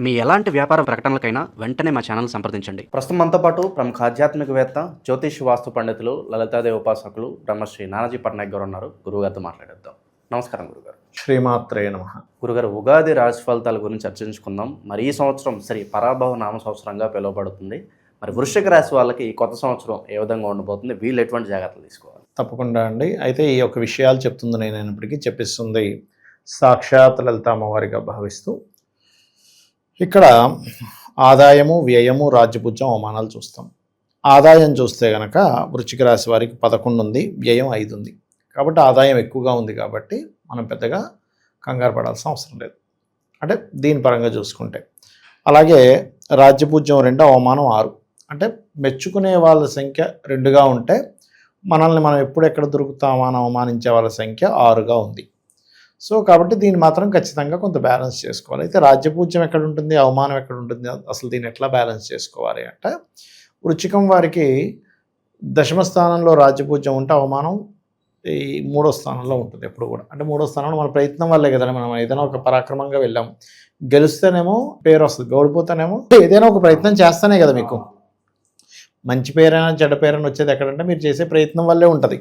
మీ ఎలాంటి వ్యాపార ప్రకటనలకైనా వెంటనే మా ఛానల్ సంప్రదించండి. ప్రస్తుతం మనతో పాటు ప్రముఖ ఆధ్యాత్మికవేత్త, జ్యోతిష్ వాస్తు పండితులు, లలితాదేవి ఉపాసకులు బ్రహ్మశ్రీ నానాజీ పట్నాయక్ గారు ఉన్నారు. గురుగారితో మాట్లాడేద్దాం. నమస్కారం గురుగారు. శ్రీమాత్రే నమః. గురుగారు, ఉగాది రాశి ఫలితాల గురించి చర్చించుకుందాం. మరి ఈ సంవత్సరం శ్రీ పరాభవ నామ సంవత్సరంగా పిలువబడుతుంది. మరి వృశ్చిక రాశి వాళ్ళకి ఈ కొత్త సంవత్సరం ఏ విధంగా ఉండబోతుంది? వీళ్ళు ఎటువంటి జాగ్రత్తలు తీసుకోవాలి? తప్పకుండా అండి. అయితే ఈ యొక్క విషయాలు చెప్తుంది నేను అయినప్పటికీ చెప్పిస్తుంది సాక్షాత్ లలిత అమ్మవారిగా భావిస్తూ, ఇక్కడ ఆదాయము, వ్యయము, రాజ్యపూజ్యం, అవమానాలు చూస్తాం. ఆదాయం చూస్తే గనక వృశ్చిక రాశి వారికి 11 ఉంది, వ్యయం 5 ఉంది. కాబట్టి ఆదాయం ఎక్కువగా ఉంది కాబట్టి మనం పెద్దగా కంగారు పడాల్సిన అవసరం లేదు, అంటే దీని పరంగా చూసుకుంటే. అలాగే రాజ్యపూజ్యం 2, అవమానం 6. అంటే మెచ్చుకునే వాళ్ళ సంఖ్య 2గా ఉంటే మనల్ని మనం ఎప్పుడు ఎక్కడ దొరుకుతామా అని అవమానించే వాళ్ళ సంఖ్య 6గా ఉంది. సో కాబట్టి దీన్ని మాత్రం ఖచ్చితంగా కొంత బ్యాలెన్స్ చేసుకోవాలి. అయితే రాజ్యపూజ్యం ఎక్కడ ఉంటుంది, అవమానం ఎక్కడ ఉంటుంది, అసలు దీన్ని ఎట్లా బ్యాలెన్స్ చేసుకోవాలి అంటే, వృశ్చికం వారికి దశమ స్థానంలో రాజ్యపూజ్యం ఉంటే అవమానం ఈ 3వ స్థానంలో ఉంటుంది ఎప్పుడు కూడా. అంటే 3వ స్థానంలో మన ప్రయత్నం వల్లే కదా మనం ఏదైనా ఒక పరాక్రమంగా వెళ్ళాం. గెలుస్తేనేమో పేరు వస్తుంది, ఓడిపోతేనేమో ఏదైనా ఒక ప్రయత్నం చేస్తేనే కదా మీకు మంచి పేరైనా చెడ్డ పేరైనా వచ్చేది. ఎక్కడంటే మీరు చేసే ప్రయత్నం వల్లే ఉంటుంది,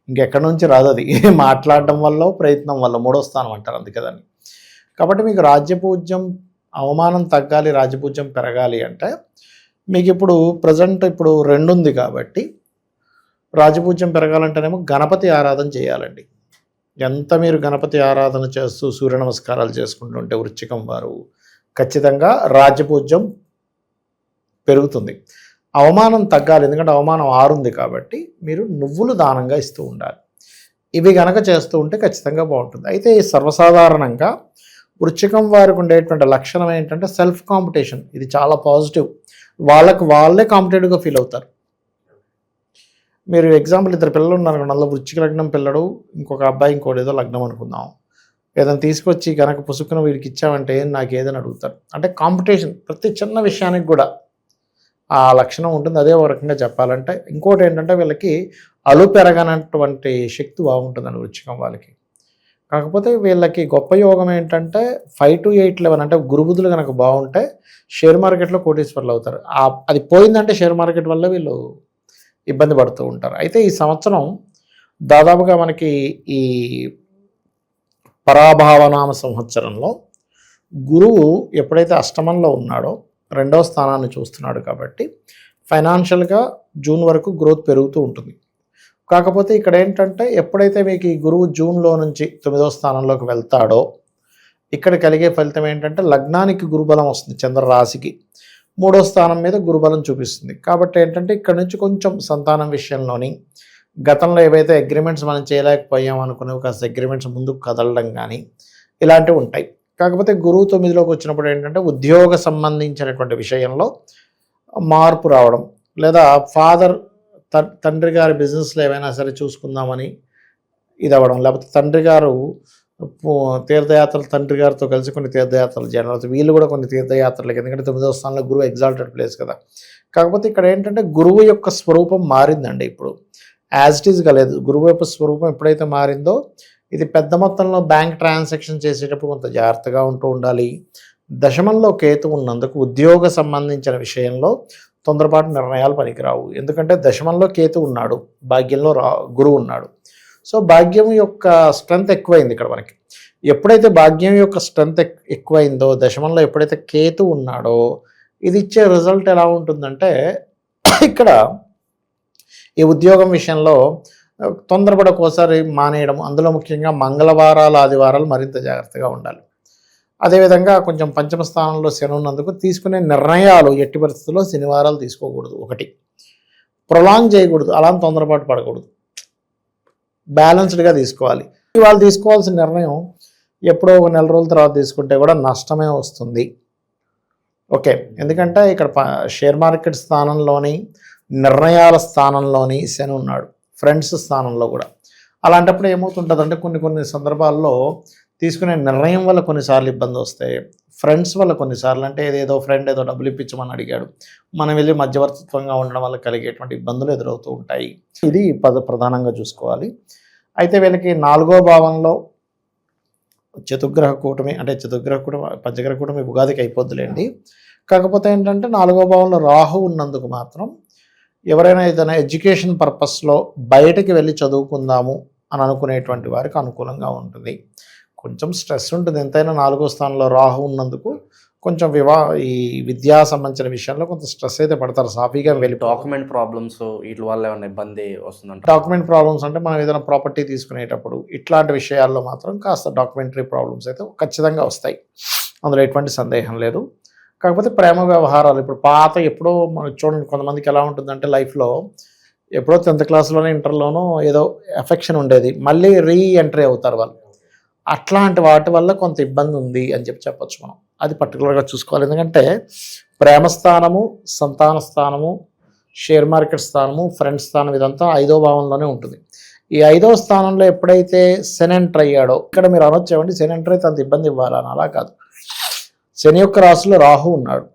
ఇంకెక్కడి నుంచి రాదు. అది మాట్లాడడం వల్ల, ప్రయత్నం వల్ల 3వ స్థానం అంటారు, అందుకదని. కాబట్టి మీకు రాజ్యపూజ్యం, అవమానం తగ్గాలి, రాజ్యపూజ్యం పెరగాలి అంటే మీకు ఇప్పుడు ప్రజెంట్ 2 ఉంది కాబట్టి రాజపూజ్యం పెరగాలంటేనేమో గణపతి ఆరాధన చేయాలండి. ఎంత మీరు గణపతి ఆరాధన చేస్తూ సూర్య నమస్కారాలు చేసుకుంటుంటే వృశ్చికం వారు ఖచ్చితంగా రాజ్యపూజ్యం పెరుగుతుంది. అవమానం తగ్గాలి, ఎందుకంటే అవమానం 6 ఉంది కాబట్టి మీరు నువ్వులు దానంగా ఇస్తూ ఉండాలి. ఇవి గనక చేస్తూ ఉంటే ఖచ్చితంగా బాగుంటుంది. అయితే సర్వసాధారణంగా వృశ్చికం వారికి ఉండేటువంటి లక్షణం ఏంటంటే సెల్ఫ్ కాంపిటీషన్. ఇది చాలా పాజిటివ్. వాళ్ళే కాంపిటేటివ్గా ఫీల్ అవుతారు. మీరు ఎగ్జాంపుల్ 2 పిల్లలు ఉన్నారు, నల్ల వృశ్చిక లగ్నం పిల్లడు, ఇంకొక అబ్బాయి ఇంకోటి ఏదో లగ్నం అనుకుందాం. ఏదైనా తీసుకొచ్చి కనుక పుసుకున వీడికి ఇచ్చామంటే నాకు ఏదైనా అడుగుతారు. అంటే కాంపిటీషన్ ప్రతి చిన్న విషయానికి కూడా ఆ లక్షణం ఉంటుంది. అదే ఒక రకంగా చెప్పాలంటే. ఇంకోటి ఏంటంటే వీళ్ళకి అలు పెరగనటువంటి శక్తి బాగుంటుందండి వృశ్చికం వాళ్ళకి. కాకపోతే వీళ్ళకి గొప్ప యోగం ఏంటంటే 5 to 8 11, అంటే గురుబుద్ధులు కనుక బాగుంటే షేర్ మార్కెట్లో కోటీశ్వర్లు అవుతారు. అది పోయిందంటే షేర్ మార్కెట్ వల్ల వీళ్ళు ఇబ్బంది పడుతూ ఉంటారు. అయితే ఈ సంవత్సరం దాదాపుగా మనకి ఈ పరాభావనామ సంవత్సరంలో గురువు ఎప్పుడైతే అష్టమంలో ఉన్నాడో 2వ స్థానాన్ని చూస్తున్నాడు కాబట్టి ఫైనాన్షియల్గా జూన్ వరకు గ్రోత్ పెరుగుతూ ఉంటుంది. కాకపోతే ఇక్కడ ఏంటంటే ఎప్పుడైతే మీకు ఈ గురువు జూన్లో నుంచి 9వ స్థానంలోకి వెళ్తాడో ఇక్కడ కలిగే ఫలితం ఏంటంటే లగ్నానికి గురుబలం వస్తుంది, చంద్ర రాశికి 3వ స్థానం మీద గురుబలం చూపిస్తుంది. కాబట్టి ఏంటంటే ఇక్కడ నుంచి కొంచెం సంతానం విషయంలోని గతంలో ఏవైతే అగ్రిమెంట్స్ మనం చేయలేకపోయాం అనుకునే ఒక అగ్రిమెంట్స్ ముందుకు కదలడం కానీ ఇలాంటివి ఉంటాయి. కాకపోతే గురువు 9లోకి వచ్చినప్పుడు ఏంటంటే ఉద్యోగ సంబంధించినటువంటి విషయంలో మార్పు రావడం, లేదా తండ్రి గారి బిజినెస్లో ఏమైనా సరే చూసుకుందామని ఇది అవ్వడం, లేకపోతే తండ్రి గారు తీర్థయాత్రలు, తండ్రి గారితో కలిసి కొన్ని తీర్థయాత్రలు చేయడం, లేకపోతే వీళ్ళు కూడా కొన్ని తీర్థయాత్రలకి, ఎందుకంటే 9వ స్థానంలో గురువు ఎగ్జాల్టెడ్ ప్లేస్ కదా. కాకపోతే ఇక్కడ ఏంటంటే గురువు యొక్క స్వరూపం మారిందండి. ఇప్పుడు యాజ్ ఇట్ ఈజ్గా లేదు. గురువు యొక్క స్వరూపం ఎప్పుడైతే మారిందో ఇది పెద్ద మొత్తంలో బ్యాంక్ ట్రాన్సాక్షన్ చేసేటప్పుడు కొంత జాగ్రత్తగా ఉంటూ ఉండాలి. దశమంలో కేతు ఉన్నందుకు ఉద్యోగ సంబంధించిన విషయంలో తొందరపాటు నిర్ణయాలు పనికిరావు. ఎందుకంటే దశమంలో కేతు ఉన్నాడు, భాగ్యంలో గురువు ఉన్నాడు. సో భాగ్యం యొక్క స్ట్రెంత్ ఎక్కువైంది ఇక్కడ మనకి. ఎప్పుడైతే భాగ్యం యొక్క స్ట్రెంత్ ఎక్కువైందో, దశమంలో ఎప్పుడైతే కేతు ఉన్నాడో ఇది ఇచ్చే రిజల్ట్ ఎలా ఉంటుందంటే, ఇక్కడ ఈ ఉద్యోగం విషయంలో తొందరపడి ఒక్కోసారి మానేయడం, అందులో ముఖ్యంగా మంగళవారాలు, ఆదివారాలు మరింత జాగ్రత్తగా ఉండాలి. అదేవిధంగా కొంచెం పంచమ స్థానంలో శని ఉన్నందుకు తీసుకునే నిర్ణయాలు ఎట్టి పరిస్థితుల్లో శనివారాలు తీసుకోకూడదు. ఒకటి, ప్రొలాంగ్ చేయకూడదు, అలా తొందరపాటు పడకూడదు, బ్యాలెన్స్డ్గా తీసుకోవాలి. వాళ్ళు తీసుకోవాల్సిన నిర్ణయం ఎప్పుడో ఒక నెల రోజుల తర్వాత తీసుకుంటే కూడా నష్టమే వస్తుంది. ఓకే, ఎందుకంటే ఇక్కడ షేర్ మార్కెట్ స్థానంలోని, నిర్ణయాల స్థానంలోని శని ఉన్నాడు, ఫ్రెండ్స్ స్థానంలో కూడా. అలాంటప్పుడు ఏమవుతుంటుందంటే కొన్ని సందర్భాల్లో తీసుకునే నిర్ణయం వల్ల కొన్నిసార్లు ఇబ్బంది వస్తాయి. ఫ్రెండ్స్ వల్ల కొన్నిసార్లు, అంటే ఏదో ఫ్రెండ్ ఏదో డబ్బులు ఇప్పించమని అడిగాడు, మనం వెళ్ళి మధ్యవర్తిత్వంగా ఉండడం వల్ల కలిగేటువంటి ఇబ్బందులు ఎదురవుతూ ఉంటాయి. ఇది ప్రధానంగా చూసుకోవాలి. అయితే వీళ్ళకి 4వ భావంలో చతుర్గ్రహ కూటమి అంటే చతుర్గ్రహ కూటమి పంచగ్రహ కూటమి ఉగాదికి అయిపోద్దులేండి. కాకపోతే ఏంటంటే 4వ భావంలో రాహు ఉన్నందుకు మాత్రం ఎవరైనా ఏదైనా ఎడ్యుకేషన్ పర్పస్లో బయటకి వెళ్ళి చదువుకుందాము అని అనుకునేటువంటి వారికి అనుకూలంగా ఉంటుంది. కొంచెం స్ట్రెస్ ఉంటుంది ఎంతైనా 4వ స్థానంలో రాహు ఉన్నందుకు కొంచెం ఈ విద్యా సంబంధించిన విషయంలో కొంత స్ట్రెస్ అయితే పడతారు. సాఫీగా వెళ్ళి డాక్యుమెంట్ ప్రాబ్లమ్స్ వీటి వల్ల ఏమైనా ఇబ్బంది వస్తుందంట. డాక్యుమెంట్ ప్రాబ్లమ్స్ అంటే మనం ఏదైనా ప్రాపర్టీ తీసుకునేటప్పుడు ఇట్లాంటి విషయాల్లో మాత్రం కాస్త డాక్యుమెంటరీ ప్రాబ్లమ్స్ అయితే ఖచ్చితంగా వస్తాయి, అందులో ఎటువంటి సందేహం లేదు. కాకపోతే ప్రేమ వ్యవహారాలు ఇప్పుడు పాత ఎప్పుడో మనకు చూడండి, కొంతమందికి ఎలా ఉంటుందంటే లైఫ్లో ఎప్పుడో 10th క్లాస్లోనే ఇంటర్లోనో ఏదో ఎఫెక్షన్ ఉండేది, మళ్ళీ ఎంట్రీ అవుతారు వాళ్ళు. అట్లాంటి వాటి వల్ల కొంత ఇబ్బంది ఉంది అని చెప్పొచ్చు మనం. అది పర్టికులర్గా చూసుకోవాలి. ఎందుకంటే ప్రేమ స్థానము, సంతాన స్థానము, షేర్ మార్కెట్ స్థానము, ఫ్రెండ్ స్థానం ఇదంతా 5వ భావంలోనే ఉంటుంది. ఈ 5వ స్థానంలో ఎప్పుడైతే శని ఎంటర్ అయ్యాడో, ఇక్కడ మీరు అనొచ్చేవండి శని ఎంటర్ అయితే అంత ఇబ్బంది ఇవ్వాలని, అలా కాదు. శని యొక్క రాశిలో రాహు ఉన్నాడు,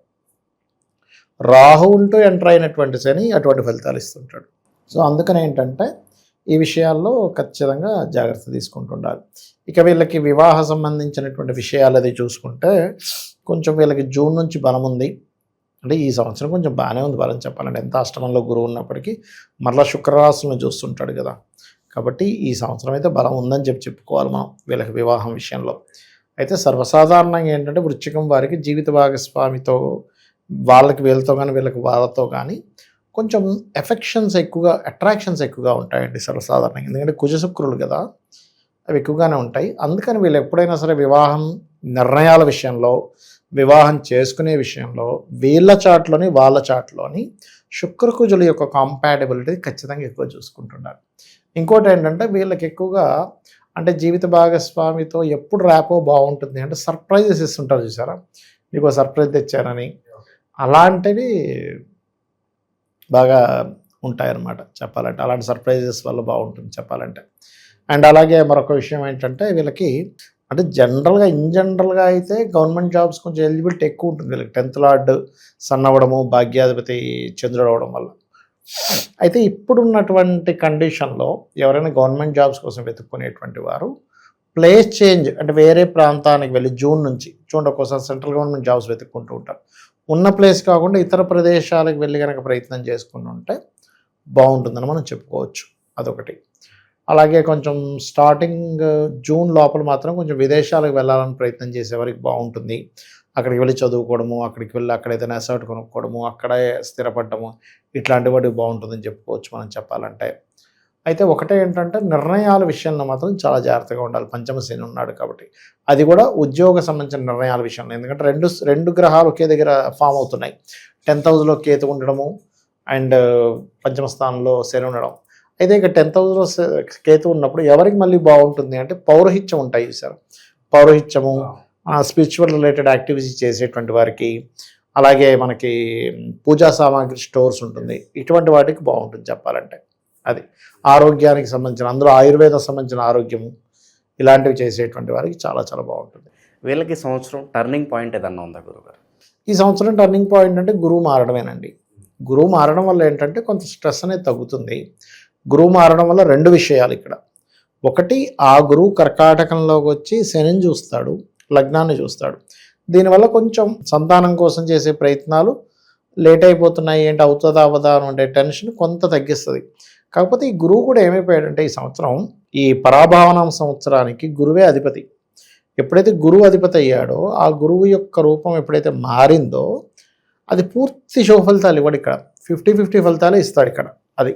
రాహు ఉంటూ ఎంటర్ అయినటువంటి శని అటువంటి ఫలితాలు ఇస్తుంటాడు. సో అందుకని ఏంటంటే ఈ విషయాల్లో ఖచ్చితంగా జాగ్రత్త తీసుకుంటుండాలి. ఇక వీళ్ళకి వివాహ సంబంధించినటువంటి విషయాలు అది చూసుకుంటే కొంచెం వీళ్ళకి జూన్ నుంచి బలం ఉంది. అంటే ఈ సంవత్సరం కొంచెం బాగానే ఉంది బలం చెప్పాలంటే. ఎంత అష్టమంలో గురువు ఉన్నప్పటికీ మరలా శుక్రరాశులను చూస్తుంటాడు కదా, కాబట్టి ఈ సంవత్సరం అయితే బలం ఉందని చెప్పుకోవాలి మనం వీళ్ళకి వివాహం విషయంలో. అయితే సర్వసాధారణంగా ఏంటంటే వృశ్చికం వారికి జీవిత భాగస్వామితో వాళ్ళకి వీళ్ళతో కానీ వీళ్ళకి వాళ్ళతో కానీ కొంచెం ఎఫెక్షన్స్ ఎక్కువగా, అట్రాక్షన్స్ ఎక్కువగా ఉంటాయండి సర్వసాధారణంగా. ఎందుకంటే కుజశుక్రులు కదా, అవి ఎక్కువగానే ఉంటాయి. అందుకని వీళ్ళు ఎప్పుడైనా సరే వివాహం నిర్ణయాల విషయంలో, వివాహం చేసుకునే విషయంలో వీళ్ళ చాట్లోని వాళ్ళ చాట్లోని శుక్రకుజుల యొక్క కాంపాటబిలిటీ ఖచ్చితంగా ఎక్కువ చూసుకుంటున్నారు. ఇంకోటి ఏంటంటే వీళ్ళకి ఎక్కువగా అంటే జీవిత భాగస్వామితో ఎప్పుడు ర్యాపో బాగుంటుంది అంటే సర్ప్రైజెస్ ఇస్తుంటారు చూసారా, మీకు సర్ప్రైజ్ తెచ్చారని, అలాంటివి బాగా ఉంటాయన్నమాట చెప్పాలంటే. అలాంటి సర్ప్రైజెస్ వల్ల బాగుంటుంది చెప్పాలంటే. అండ్ అలాగే మరొక విషయం ఏంటంటే వీళ్ళకి అంటే ఇన్ జనరల్గా అయితే గవర్నమెంట్ జాబ్స్ కొంచెం ఎలిజిబిలిటీ ఎక్కువ ఉంటుంది వీళ్ళకి. 10th లార్డ్ సన్ అవ్వడము, భాగ్యాధిపతి చంద్రుడు అవ్వడం వల్ల. అయితే ఇప్పుడున్నటువంటి కండిషన్లో ఎవరైనా గవర్నమెంట్ జాబ్స్ కోసం వెతుక్కునేటువంటి వారు ప్లేస్ చేంజ్ అంటే వేరే ప్రాంతానికి వెళ్ళి జూన్ నుంచి చూడండి, ఒక్కోసారి సెంట్రల్ గవర్నమెంట్ జాబ్స్ వెతుక్కుంటూ ఉంటారు. ఉన్న ప్లేస్ కాకుండా ఇతర ప్రదేశాలకు వెళ్ళి కనుక ప్రయత్నం చేసుకుని ఉంటే బాగుంటుందని మనం చెప్పుకోవచ్చు. అదొకటి. అలాగే కొంచెం స్టార్టింగ్ జూన్ లోపల మాత్రం కొంచెం విదేశాలకు వెళ్ళాలని ప్రయత్నం చేసేవారికి బాగుంటుంది. అక్కడికి వెళ్ళి చదువుకోవడము, అక్కడికి వెళ్ళి అక్కడ ఏదైనా అసెట్ కొనుక్కోవడము, అక్కడే స్థిరపడము, ఇట్లాంటి వాటికి బాగుంటుందని చెప్పుకోవచ్చు మనం చెప్పాలంటే. అయితే ఒకటే ఏంటంటే నిర్ణయాల విషయంలో మాత్రం చాలా జాగ్రత్తగా ఉండాలి. పంచమ శని ఉన్నాడు కాబట్టి, అది కూడా ఉద్యోగ సంబంధించిన నిర్ణయాల విషయంలో. ఎందుకంటే రెండు గ్రహాలు ఒకే దగ్గర ఫామ్ అవుతున్నాయి. 10th హౌస్లో కేతు ఉండడము అండ్ పంచమ స్థానంలో శని ఉండడం. అయితే ఇక 10th హౌస్లో కేతు ఉన్నప్పుడు ఎవరికి మళ్ళీ బాగుంటుంది అంటే పౌరోహిత్యం ఉంటాయి సార్. పౌరోహిత్యము, స్పిరిచువల్ రిలేటెడ్ యాక్టివిటీస్ చేసేటువంటి వారికి, అలాగే మనకి పూజా సామాగ్రి స్టోర్స్ ఉంటుంది, ఇటువంటి వాటికి బాగుంటుంది చెప్పాలంటే. అది ఆరోగ్యానికి సంబంధించిన, అందులో ఆయుర్వేదం సంబంధించిన ఆరోగ్యము ఇలాంటివి చేసేటువంటి వారికి చాలా చాలా బాగుంటుంది. వీళ్ళకి సంవత్సరం టర్నింగ్ పాయింట్ ఏదన్నా ఉందా గురుగారు? ఈ సంవత్సరం టర్నింగ్ పాయింట్ అంటే గురువు మారడమేనండి. గురువు మారడం వల్ల ఏంటంటే కొంత స్ట్రెస్ అనేది తగ్గుతుంది. గురువు మారడం వల్ల 2 విషయాలు ఇక్కడ. ఒకటి, ఆ గురువు కర్కాటకంలోకి వచ్చి శనిని చూస్తాడు, లగ్నాన్ని చూస్తాడు. దీనివల్ల కొంచెం సంతానం కోసం చేసే ప్రయత్నాలు లేట్ అయిపోతున్నాయి, ఏంటి అవుతుందా అవ్వదా అని ఉండే టెన్షన్ కొంత తగ్గిస్తుంది. కాకపోతే ఈ గురువు కూడా ఏమైపోయాడంటే ఈ సంవత్సరం, ఈ పరాభావనం సంవత్సరానికి గురువే అధిపతి. ఎప్పుడైతే గురువు అధిపతి అయ్యాడో ఆ గురువు యొక్క రూపం ఎప్పుడైతే మారిందో అది పూర్తి శుభ ఫలితాలు ఇవ్వడు. ఇక్కడ 50-50 ఫలితాలే ఇస్తాడు ఇక్కడ. అది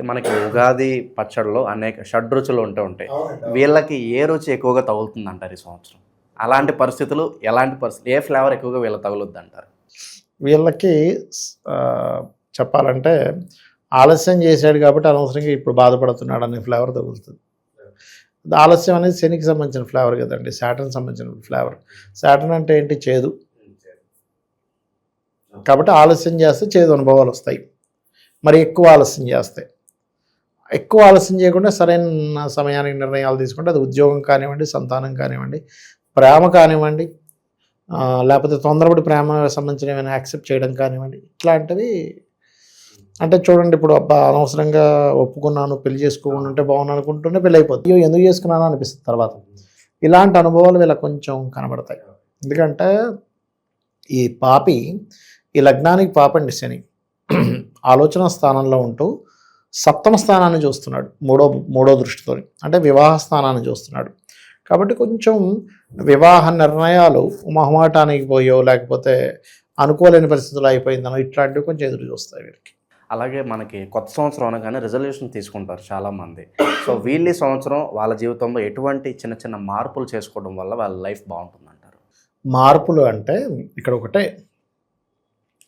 మనకి ఉగాది పచ్చడిలో అనేక షడ్రుచులు ఉంటాయి. వీళ్ళకి ఏ రుచి ఎక్కువగా తగులుతుంది అంటారు ఈ సంవత్సరం? అలాంటి పరిస్థితులు, ఏ ఫ్లేవర్ ఎక్కువగా వీళ్ళకి తగులుద్ది అంటారు? వీళ్ళకి చెప్పాలంటే ఆలస్యం చేశాడు కాబట్టి అనవసరంగా ఇప్పుడు బాధపడుతున్నాడు అనే ఫ్లేవర్ తగులుతుంది. ఆలస్యం అనేది శనికి సంబంధించిన ఫ్లేవర్ కదండి, సాటర్న్ సంబంధించిన ఫ్లేవర్. సాటర్న్ అంటే ఏంటి? చేదు. కాబట్టి ఆలస్యం చేస్తే చేదు అనుభవాలు వస్తాయి. మరి ఎక్కువ ఆలస్యం చేయకుండా సరైన సమయానికి నిర్ణయాలు తీసుకుంటే అది ఉద్యోగం కానివ్వండి, సంతానం కానివ్వండి, ప్రేమ కానివ్వండి, లేకపోతే తొందరపడి ప్రేమ సంబంధించిన ఏమైనా యాక్సెప్ట్ చేయడం కానివ్వండి, ఇట్లాంటివి. అంటే చూడండి, ఇప్పుడు అబ్బా అనవసరంగా ఒప్పుకున్నాను, పెళ్లి చేసుకోకుండా ఉంటే బాగున్నాను అనుకుంటూనే పెళ్ళి అయిపోతుంది. అయ్యో ఎందుకు చేసుకున్నాను అనిపిస్తుంది తర్వాత. ఇలాంటి అనుభవాలు వీళ్ళకి కొంచెం కనబడతాయి. ఎందుకంటే ఈ పాపి, ఈ లగ్నానికి పాపండి శని ఆలోచన స్థానంలో ఉంటూ సప్తమ స్థానాన్ని చూస్తున్నాడు మూడో దృష్టితో, అంటే వివాహ స్థానాన్ని చూస్తున్నాడు. కాబట్టి కొంచెం వివాహ నిర్ణయాలు మొహమాటానికి పోయో లేకపోతే అనుకోలేని పరిస్థితులు అయిపోయిందనో ఇట్లాంటివి కొంచెం ఎదురు చూస్తాయి వీరికి. అలాగే మనకి కొత్త సంవత్సరం అనగానే రిజల్యూషన్ తీసుకుంటారు చాలామంది. సో వీళ్ళ సంవత్సరం వాళ్ళ జీవితంలో ఎటువంటి చిన్న చిన్న మార్పులు చేసుకోవడం వల్ల వాళ్ళ లైఫ్ బాగుంటుందంటారు? మార్పులు అంటే ఇక్కడ ఒకటే,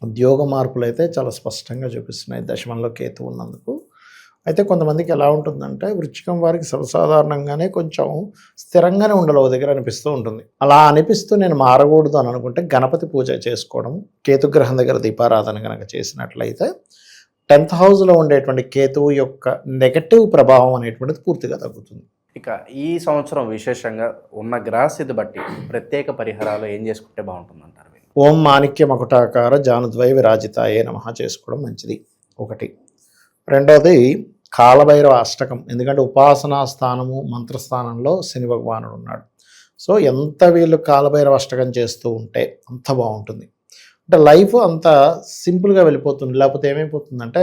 ఉద్యోగ మార్పులు అయితే చాలా స్పష్టంగా చూపిస్తున్నాయి దశమంలో కేతు ఉన్నందుకు. అయితే కొంతమందికి ఎలా ఉంటుందంటే వృశ్చికం వారికి సర్వసాధారణంగానే కొంచెం స్థిరంగానే ఉండాలి ఒక దగ్గర అనిపిస్తూ ఉంటుంది. అలా అనిపిస్తూ నేను మారకూడదు అని అనుకుంటే గణపతి పూజ చేసుకోవడం, కేతుగ్రహం దగ్గర దీపారాధన కనుక చేసినట్లయితే 10th హౌస్లో ఉండేటువంటి కేతువు యొక్క నెగటివ్ ప్రభావం అనేటువంటిది పూర్తిగా తగ్గుతుంది. ఇక ఈ సంవత్సరం విశేషంగా ఉన్న గ్రహస్థితి బట్టి ప్రత్యేక పరిహారాలు ఏం చేసుకుంటే బాగుంటుందంటారు? ఓం మాణిక్య మకుటాకార జానుద్వయ విరాజితాయే నమః చేసుకోవడం మంచిది ఒకటి. రెండవది కాలభైరవ అష్టకం, ఎందుకంటే ఉపాసనా స్థానము మంత్రస్థానంలో శని భగవానుడు ఉన్నాడు. సో ఎంత వీళ్ళు కాలభైరవ అష్టకం చేస్తూ ఉంటే అంత బాగుంటుంది. అంటే లైఫ్ అంత సింపుల్గా వెళ్ళిపోతుంది. లేకపోతే ఏమైపోతుందంటే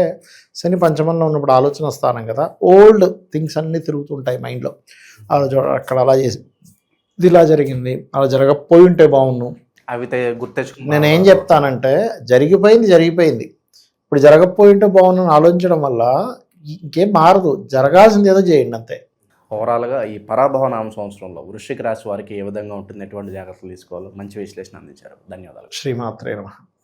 శని పంచమంలో ఉన్నప్పుడు ఆలోచన స్థానం కదా, ఓల్డ్ థింగ్స్ అన్నీ తిరుగుతుంటాయి మైండ్లో. అక్కడ అలా చేసి ఇది ఇలా జరిగింది, అలా జరగకపోయి ఉంటే బాగుండు. అవి గుర్తెచ్చుకుని నేనేం చెప్తానంటే జరిగిపోయింది, ఇప్పుడు జరగకపోయి ఉంటే బాగుందని ఆలోచించడం వల్ల ఇంకేం మారదు, జరగాల్సింది ఏదో చేయండి అంతే. ఓవరాల్గా ఈ పరాభవ నామ సంవత్సరంలో వృశ్చిక రాశి వారికి ఏ విధంగా ఉంటుంది, ఎటువంటి జాగ్రత్తలు తీసుకోవాలో మంచి విశ్లేషణ అందించారు. ధన్యవాదాలు. శ్రీమాత్రే నమః.